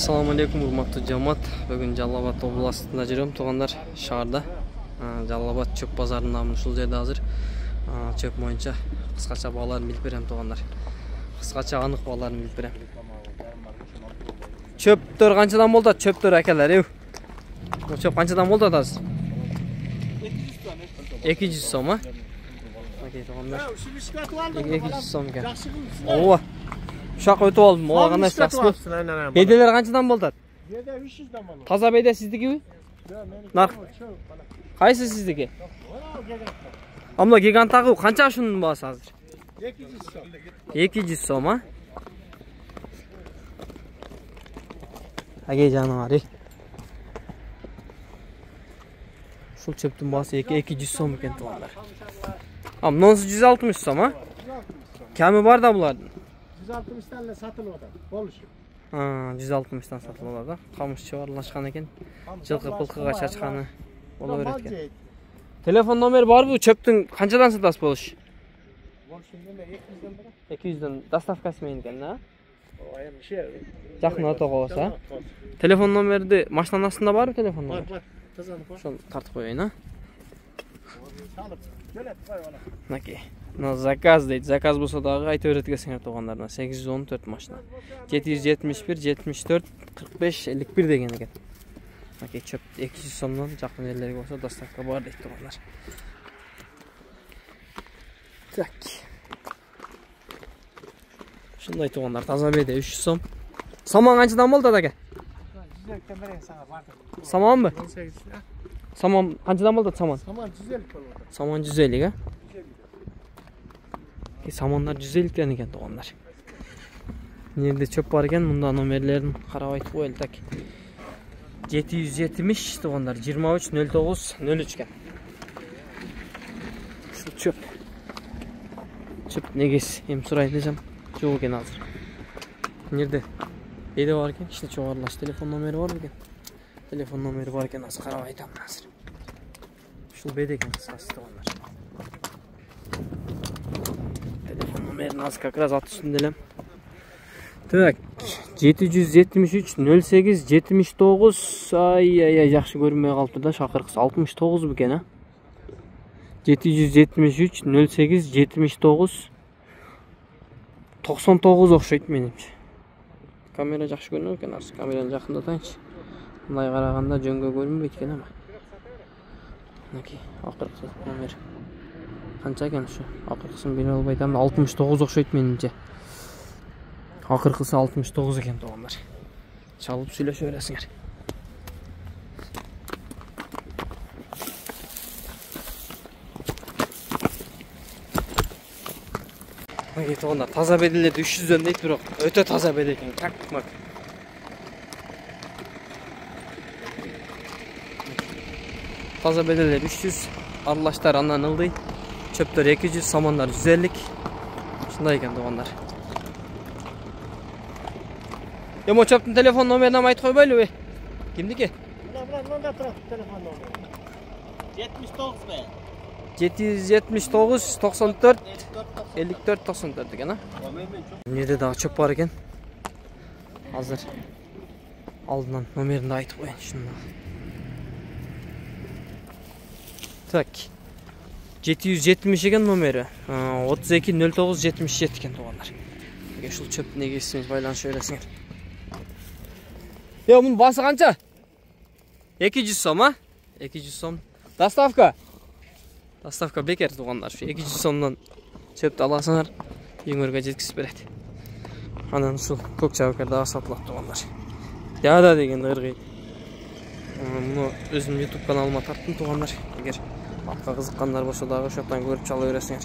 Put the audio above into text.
Assalamu alaikum урматтуу жамаат. Бүгүн Жалал Абад областында жүрөм, туугандар, шаарда. Жалал Абад чөп базарында ушул жерде азыр чөп боюнча кыскача бааларын билип берем, туугандар. Кыскача анык бааларын билип берем. Чөптөр канчадан болду? Чөптөр акелер, Бул чөп канчадан болду азыр? 200 сом, а? Окей, туугандар. 200 сом экен. Ооба. Uşaq ötüp aldım. Ola qanday жақсыбы? Беделер қаншадан болды? Беде 300-дан болды. Таза беде сіздікі бі? Нарқ. Қайсы сіздікі? Амла гиганттағы қанша шунun бағасы азыр? 200 сом. 200 сом, а? Әге жаным ари. Шул чөптің бағасы 200 сом екен, туғандар. Мұнысы 160 сом, а? Кәмі бар да бұлардың? 160'dan satılıyor da. Boluşuyor. 160'dan satılıyor da. Kamışçı varlaşkan eken. Жылқы пылқыға шашқаны бола береді. Telefon номері бар бұл çöptің қаншадан сатасыз болуш? Boluşun neme 200'dan bana. 200'dan доставкасы мен екен, да? Ayım şey. Жақын ото болса. Telefon номерді машинаның астында бар мı telefon номері? Бар. Тазанып бар. Шоны тартып қояйын, а? Салып. Келет қой ona. Накей. Заказ дейді. Заказ болса дағы айта өреткесіңер туғандарына. 814 машина. 771, 74, 45, 51 деген екен. Накей, чөп 200 сомнан жақын ерлерге болса доставка бар дейді туғандар. Так. Шындай туғандар. Таза беде 300 сом. Саман қаншадан болды адаке? 150'den берейін саңа бардым. Саман ба? 18. Саман қаншадан болды саман? Саман 150 болды. Саман 150, га? Самандар 150'den екен туғандар. Нерде чөп бар екен, мұнда номерлерін қарап айтып қойылды так. 770 туғандар, 230903 екен. Шу чөп. Чөп негес, ем сұрайын десем, жоқ екен азыр. Нерде? Беде бар екен, ішінде жоғарылаш телефон номері бар екен. Телефон номері бар екен, азыр қарап айтамын азыр. Шул беде екен қысқасы туғандар. Номерін аз как раз ат үстінделем. Так, 773 08 79 ай жақшы көрінмей қалыпты да, шақырқысы 69 бекен, а? 773 08 79 99 оқшайды менімше. Камера жақшы көрінмей екен, арсы камераны жақындатайыншы. Мұндай қарағанда жөнге көрінбей екен, ама. Мінекей, ақырқысы номер. Қанша екен шу? Ақырқысын бере албай айтамын, 69 оқшайды меніңше. Ақырқысы 69 екен туғандар. Шалып сөйлесе бересіңер. Мінекей туғандар, таза беделерді 300'ден дейді, бірақ өте таза бедел екен. Тәк-мак. Таза беделер 300, аралаштар андан ылдый. Çöpler 200, samanlar 150. Şunday ekan tuğanlar. Ya bu çöptün telefon numarini aytib koybaylı be. Kimdiki? Bunda turadi telefon nomeri. 79 be. 779 94 54 94 ekan, ha? Nerede daha çöp var ekan? Hazır. Aldından numarini de aytib koyayın şunda. Tak. 770 eкен номері. 32 09 77 екен туғандар. Шул чөп неге естіміз байланыш өресіңер. Мұның басы қанша? 200 сом, а? 200 сом. Доставка. Доставка бекер туғандар. 200 сомнан чөпті аласыңар, үйіңерге жеткізіп береді. Анан шул көк жабықардағы сатылады туғандар. Яда деген ырғи. Мұны өзім YouTube каналыма тарттым туғандар. Егер Атқа қызыққандар болса дағы шоқтан көріп чала өресіңер.